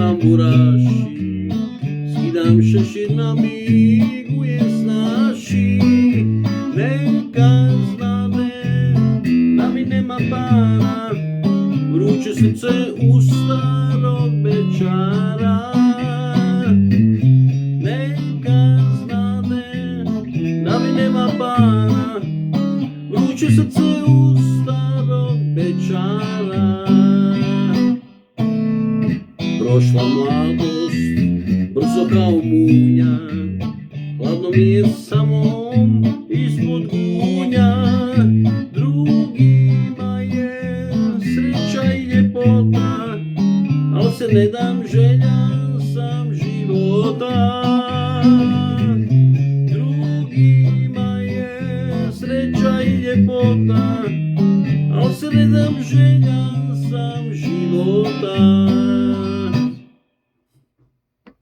tamburaši, skidam šešir, namigujem snaši. Neka znane da mi nema para, vruće srce u starog bećara. Neka znane da mi nema para, vruće srce u starog bećara. Prošla mladost, brzo kao munja, hladno mi je samo ispod gunja. Drugima je sreća i ljepota, al se ne dam, željan sam života. Drugima je sreća i ljepota, al se ne dam, željan sam života.